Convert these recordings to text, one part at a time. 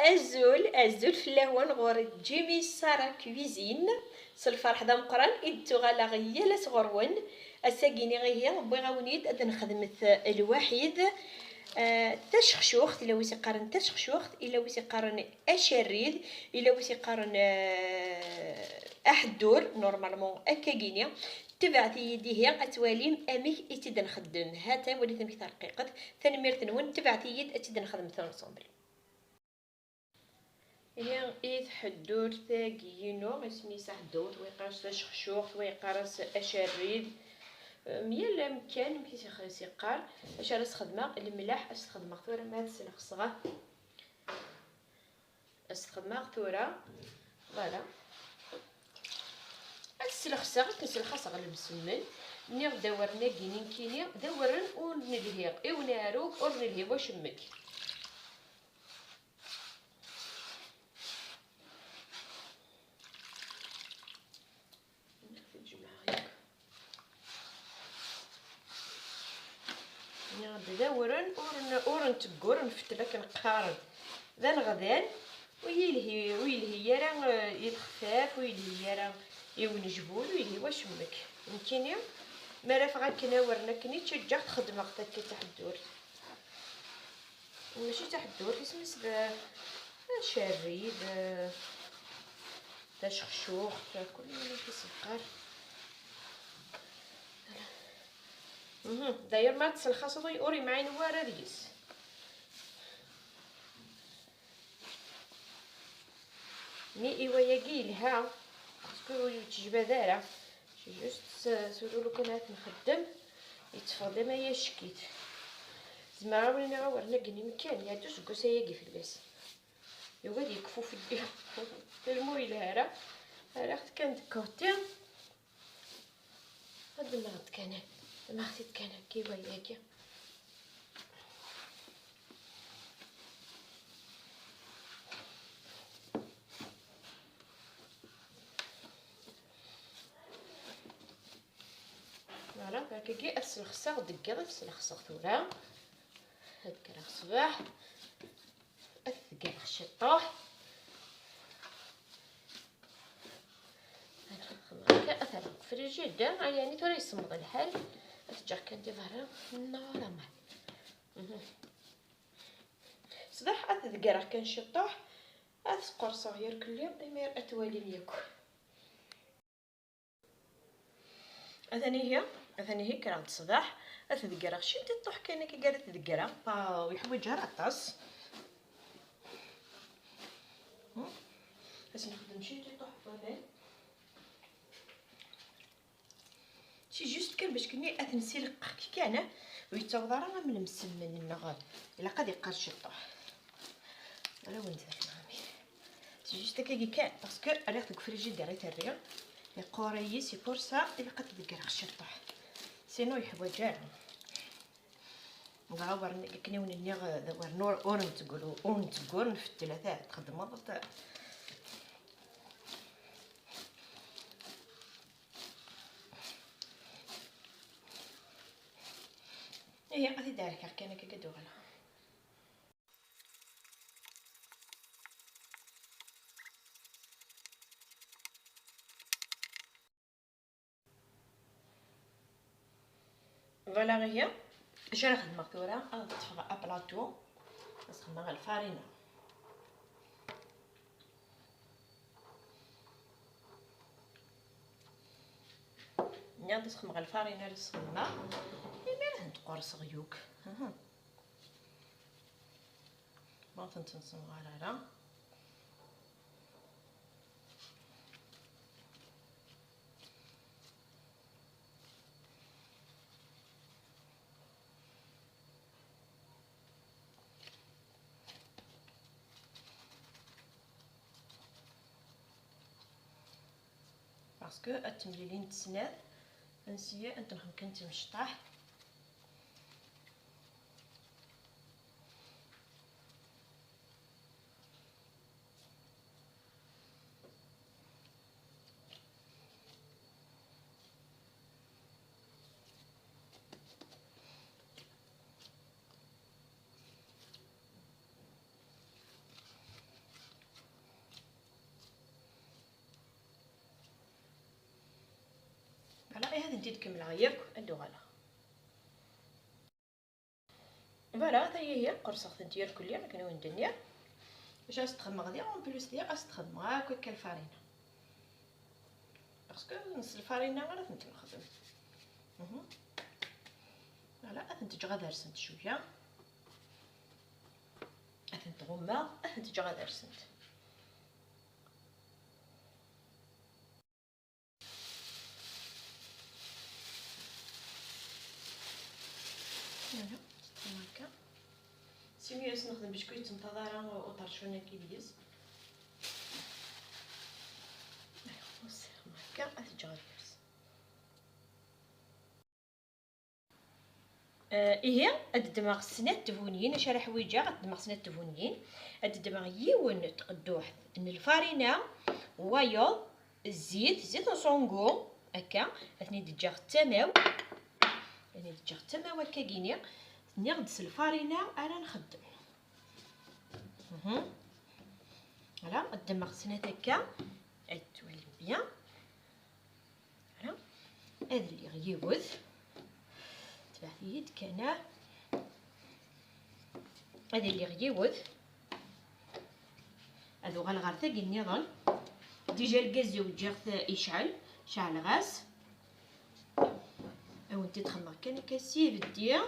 أزول فلاهون غور جيمي سارة كويزين سالفرح دا مقران إدتو غالا غيالا صغرون أساقيني غيهي ربي غاونيد أدن نخدمت الوحيد تشخشوخت إلا ويسي قارن تشخشوخت إلا ويسي قارن أشريد إلا ويسي قارن أحدور نورمالمون أكاقيني تبعتي يدي هي أتواليم أميك إتيد نخدم هاتا وليت أميك ترقيقت ثاني ميرتنون تبعتي يد أتيد نخدم ثانوصومبل هي إذ حدور ثاقينو اسمي سحدوت ويقارس تشخشوخت ويقارس أشريد ميا مكان مكيسي خلصي قار اش راس خدمه الملاح اش تخدمه ثورة ما تسلخ صغا اش تخدمه ثورة فوالا السلخ صغا كنسلخ صغا المسمن نيغ دورنا كينين كيني دورن ونلهيق اوناروك ورنلهي واش مك دورن ورن تقور نفتلك نقارن ذا الغذان ويلهي يرا يتخفاف ويلهي يرا يونجبول ويلهي واش مك يمكن ما راه غاكنا ورنا كني تشجع تخدم وقتك كتحدور ماشي تحدور اسمس شريد تشخشوخ كل اللي كيسقر داير ما تسلخص ضي اوري معين وارا ريس مي ايواياكي لها باسكو تجبا دارا جوست سولو كنات نخدم يتفضل ما يشكيت زعما ولينا ورنا كني مكان يا دوز كوساياكي في الباس يوغاد يكفو في البيت الموي لهرا راه كانت كوتي هاد المرض كانت ما خديت كان كي وياكي فوالا هكاكي السلخصه دكر السلخصه ثورا هكا الصباح الثقيل الشطوح هكا اثر فريجي دا يعني توري يصمد الحال ترجع كندير ظهرها نورمال صداح أتذكر كان شطوح أتقر صغير كل يوم دايما أتوالي مياكل أثاني هي كرا صداح أتذكر شي تطوح كاينه كي قالت تذكرها باو يحوجها العطاس باش نخدم شي تطوح فلان شي جوست كان باش كني اتنسلق كي كان ويتوضر راه من المسمن النغال الا قد يقار شطوح ولا وين ندير مامي شي جوست كي كان باسكو ريحتك فريجي داريت الريق يقوري سي بور سا الا قد تذكر الشطوح سينو يحوجها غاور كني ونني غور نور اون تقول في الثلاثه تخدم مضط هي غادي دارك كاينه كي كدوغلا فوالا غير اش راه خدمه ثورا تفغ ابلاطو نسخدم غير الفارينه نيا نسخدم غير الفارينه نسخدمها راه نتقرص غيوك ما تنسوا غير باسكو التمليلين تسناد نسيه انت كنتي مشطاح ندير كملها ياك ادو غالا. فوالا هي قرصه ديال كليا ما كانوا ندير باش استخدم غادي اون بليس ديال استخدم هكا الفارينه باسكو نص الفارينه غير نخدم. فوالا نتج غادا رسنت شويه أثنت غمة أثنت غادا رسنت. هكا سيميوس نخدم بشكويت متضارة وطرشونه كيديز. هكا أثنت غادا رسنت. إيه هاد دماغ السنات تفونيين اش راه حويجه غاد دماغ سنات تفونيين هاد دماغ يون تقدوح ان الفارينه وايض زيت صونغو هكا اثني دجا التماو هكا كيني ثني غدس الفارينه انا نخدم. فوالا الدماغ سنات هكا توالي بيان. فوالا هذا اللي غيوذ يد كان هذا اللي غيوذ هذو غالغارثا كي النظام ديجا الغاز يوجد يشعل شعل غاز او انت تخمر كان كاسي بديا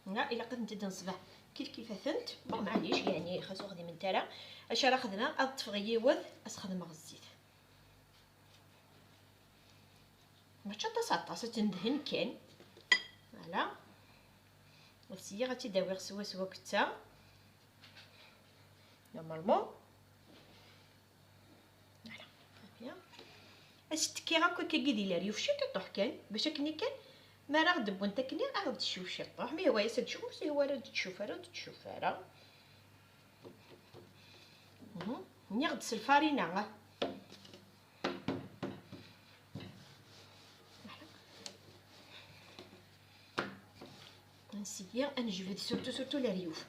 لا الا قد نتد نصبح كيف ثنت بون معليش يعني خاصو غادي من تالا اش راه خدنا اطفغ يوذ اسخدم الزيت ماشي طاس تندهن كان. فوالا وسيا غادي داوي سوا كتا نورمالمون. فوالا بيان اشتكي هكا كيدي لا ريوف شي طوح كان باش كني كان ما راه دبو انت كني راه تشوف شي طوح مي هو ياسد تشوف سي هو راه تشوف راه ني غدس الفارينه نسيا نجبد سورتو لا ريوف.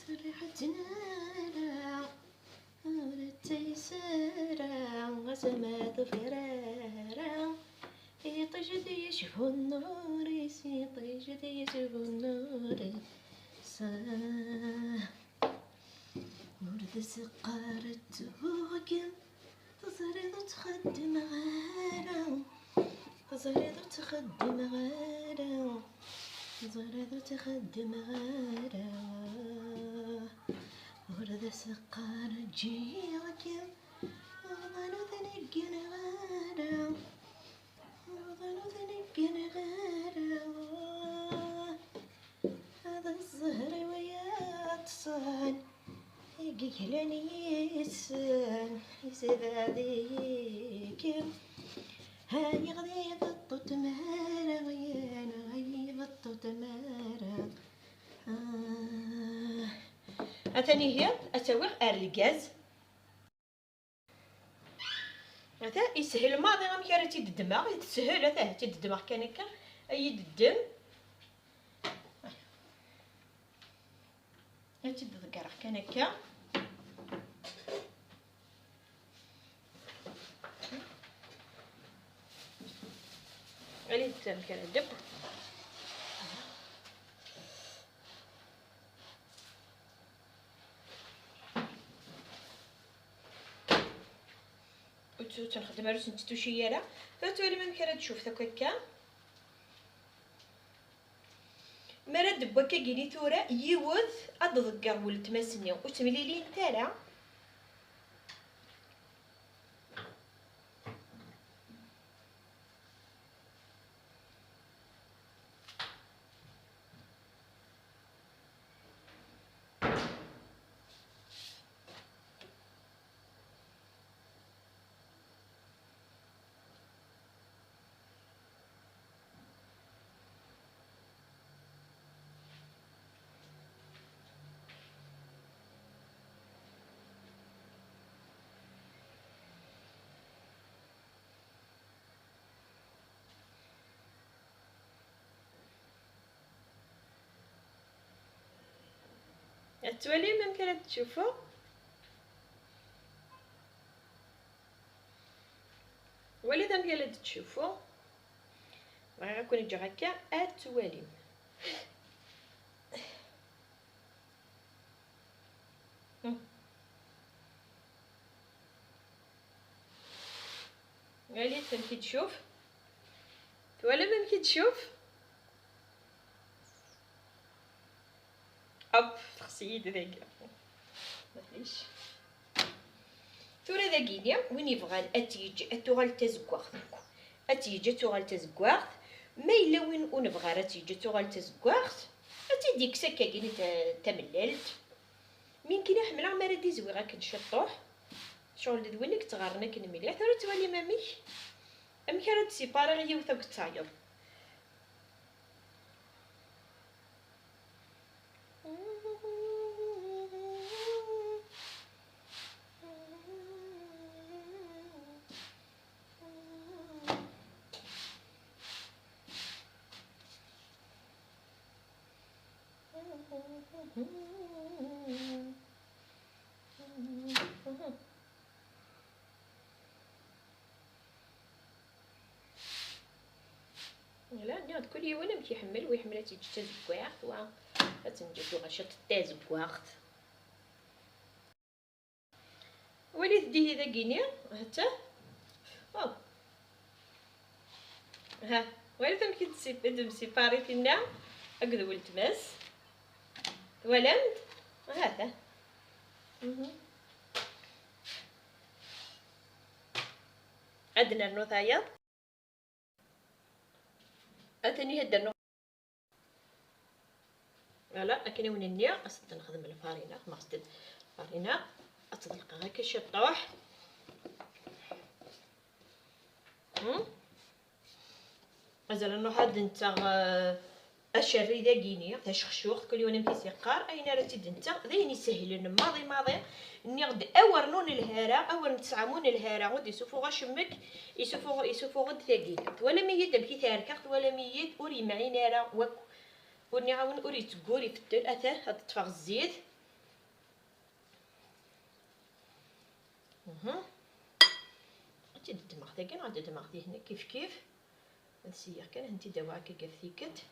سرحتنا تيسرا غزمات فرارا يطجدي يشوف النور يطجدي يشوف النور ورد سقارت وكم تزرد تخدم غالا تزرد تخدم غالا تزرد تخدم غالا ورد سقار جيركم وظلوا ذنقن غالا وظلوا ذنقن غالا هذا الزهر ويا تصان يقلني يسان يسباديكم هاي غادي بطو تمارا غيانا غادي بطو تمارا. أثاني هي أتوغ الغاز هذا يسهل الماضي غا مكارتي الدماغ يتسهل هذا تي الدماغ كان هكا أيد الدم هاتي الذكر كان هكا علي الدم كان الدب تنخدم عروس نتو شياله فتولي ما مكره تشوف هكا مراد دبا كيجيني ثورا يوذ ادذكر ولد ماسني وتمليلين تالا التوالي ممكن راك تشوفوا. وليد ممكن راك تشوفوا غنكون يجي هكا التوالي. وليد ممكن تشوف ولا ممكن تشوف. اب تخصي يد ذاك معليش تورا ذاكينيا وين يبغى اتيج اتوغال تزكوخ اتيج توغال تزكوخ ما الا وين ونبغى راه تيجي توغال تزكوخ اتي ديك سكا كاين تمللت من كاين حمله ما راه زويغه كنشطوح شغل دوينك تغارنا كنمليح ترى توالي ماميك امك راه تسيبارا غير وثاك تعيط. لا نياض كل يوم انا كيحمل ويحمل تيجي تزكواخ و تنجدو غشط تازكواخ وليد دي هذا كينيا حتى ها وليد ممكن تسيباري فينا هكذا ولت ماس ولد هذا عندنا النوثايا اتني هدا النوع لا لكن وين النيا اصلا نخدم الفارينه ما قصدت الفارينه اطلقها هكا شطوح مازال انه هاد نتا اشري داكيني تاع خشوخ كل يوم نمشي سيقار اين راه تيد نتا ذين يسهل ماضي نغد اور نون الهرا اور نتسعمون الهرا ودي يسوفو غشمك يسوفو غد ثاقيل ولا ميد مكي تاركخت ولا ميد اوري معين راه وك ورني عاون اوري تقوري في التل اثر هاد تفاغ الزيت غادي دماغ ثاقي غادي دماغ هنا كيف نسير كان انت دواك كافيكت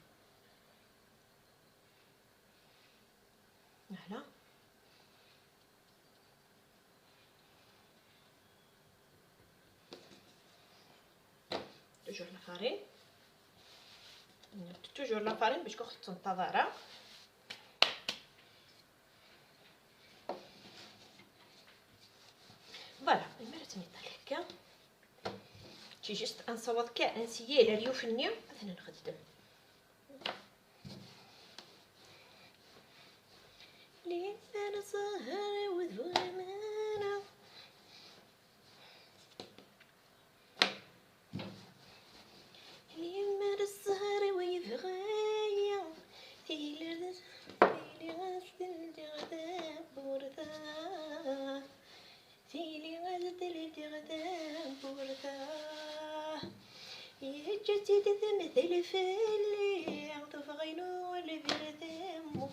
هنا توجور لا فارين توجور لا فارين باش كوخ تنتظرها فوالا المرة تنيطال هكا تي جست انصوض كاع نسيي على ريوفني مثلا نخدم لي انا سهر وذوامانا لي مر السهر ويفغايا تيلي غسل غدا بورثا تيلي غسل غدا بورثا يجتي مثل فلي تفغينو البردمو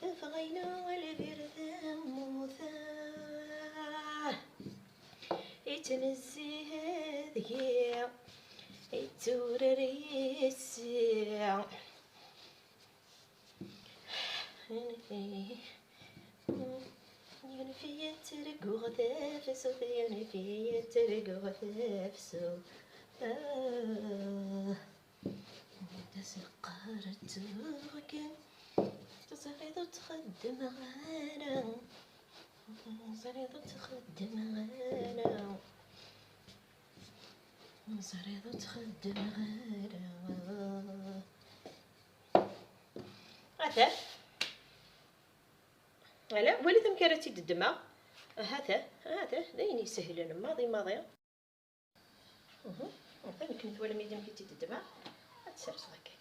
تفغينو البردمو يتنزي هذي يتورري الساع ينفي ترق غثافسو ينفي ترق غثافسو تسقار تركن تصريض تخدم معانا تصريض تخدم معانا تصريض تخدم معانا هذا لا وليد مكرتي الدماغ هذا داين يسهل ماضي هذا يمكن ولا ميديم كيتي الدماغ تسرس هكاك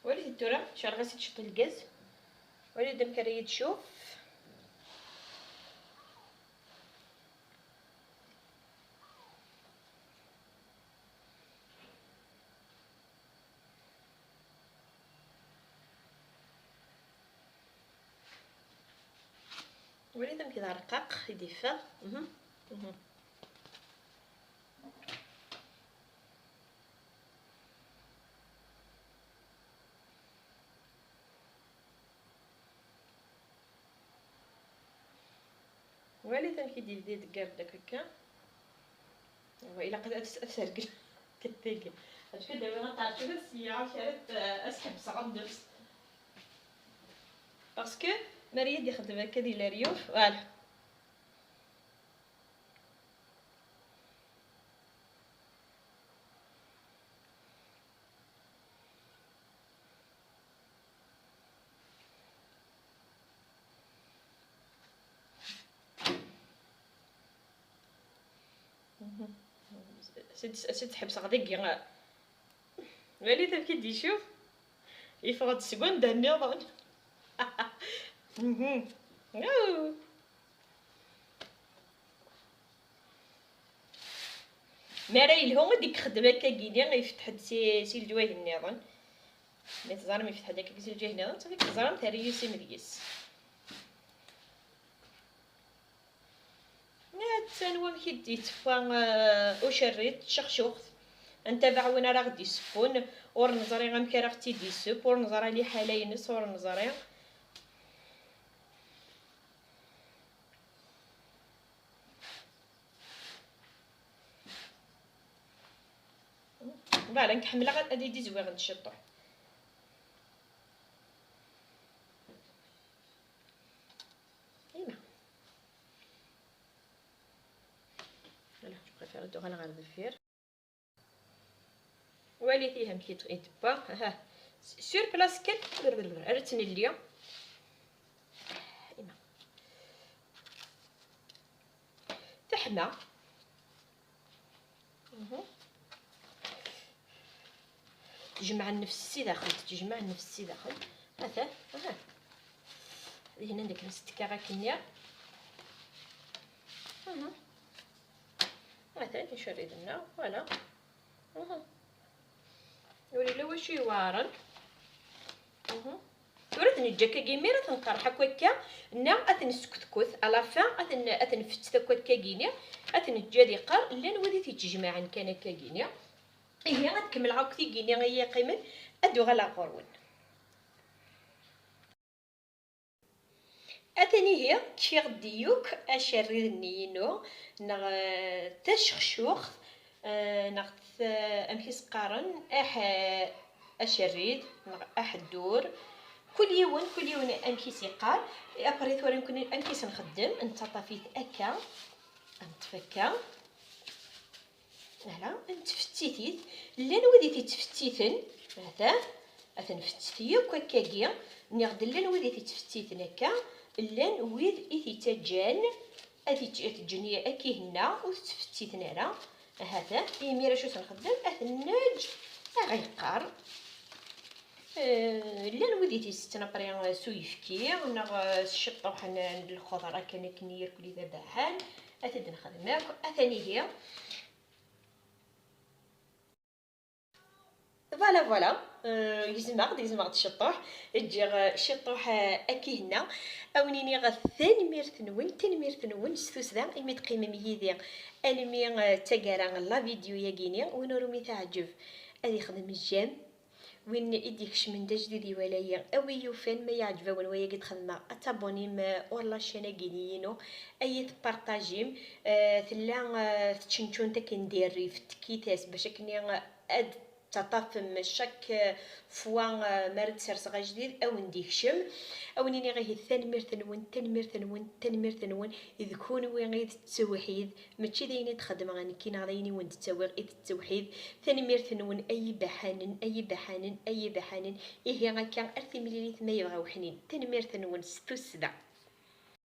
وليد الدورة شحال غاسي تشط الغاز وليد مكري تشوف وليدهم كذا رقاق يدفى. وليدهم كيدير دكار داك هكا. وإلا قد أسرقل كتيك اش كدير غنطلع شوف السياره شارت اسحب صغام درس باسكو مريد يخدم هكا ديال الريوف فوالا. سيد تحب صغديك ولي تبكي دي شوف يفرض السكون دا النظام. ما راه يلهم ديك خدمه كاكيني غيفتح سي الجواه النظام مي تزارم يفتح داك سي الجواه النظام صافي تزارم تاري يسي مديس تانوا كيدي تفا وشريت شخشوخ نتابع وين راه غدي يسفون ور نزري غنكا راه غتي ديسوب ور نزري لي حاله ينس ور نزري فوالا نكحملها غادي دي زوين غنشطو ايوا فوالا جو بريفير دو غالا غير بالفير واليتيها مكيت يتبا ها سور بلاص كل رتني اليوم ايوا تحمى تجمع النفس داخل تجمع النفس داخل هذا ها هنا ديك نستكا كنيا مثلا نشري لنا فوالا ولي لا واش يوارن ورات نجاكا كيميرا تنقرحك هكا نا اتنسكتكوت على فان اتنفت تكوت كاكينيا اتنجادي قار لان ودي تيتجمعن كان كاكينيا هي غتكمل عاوتاني كينيا هي قيمن ادو غلا قرون اتني هي كي غديوك اشريد النينو نغ تشخشوخ نغ امكيس قارن اشريد نغ الدور كل يوم امكيس يقار ابريت ورا يمكن امكيس نخدم نتطافيت اكا نتفكا هلا نتفتيتيت لان وديتي تفتيتن هذا اتنفتيو كاكيا نغد لان وديتي تفتيتن هكا لان ويد ايتي تجان اتي تجنيه اكي هنا وتفتيتن هنا هذا يميرا شو تنخدم اثنج غيقار لان وديتي ستنبري سويفكي ونغ الشطوح عند الخضره كان كنير كل ذا دحال اتد نخدمك اثاني هي فوالا يزمغ الشطوح تجي الشطوح اكي هنا اونيني تنمير ثنون ستوسدا ايمي تقيم ميدي انمي تاكارا لا فيديو ياكيني ونورمي تعجب ادي خدم الجام وين يديكش من جديد ولايا او يوفان ما يعجبون ويا قد خدمه اتابوني ما والله شانا كينينو اي تبارطاجيم تلا تشنشون تكنديري في التكيتاس باش كني اد تطافم شاك فوا مرد سرسغا جديد او نديكشم او نيني غيه تنمير ثنون اذ كون وين غيد التوحيد ماشي دايني تخدم غاني كينا دايني وين تتويغ اذ التوحيد تنمير ثنون اي بحانن ايه غاكا ارثي مليليت ما يبغاو حنين تنمير ثنون ستوسدا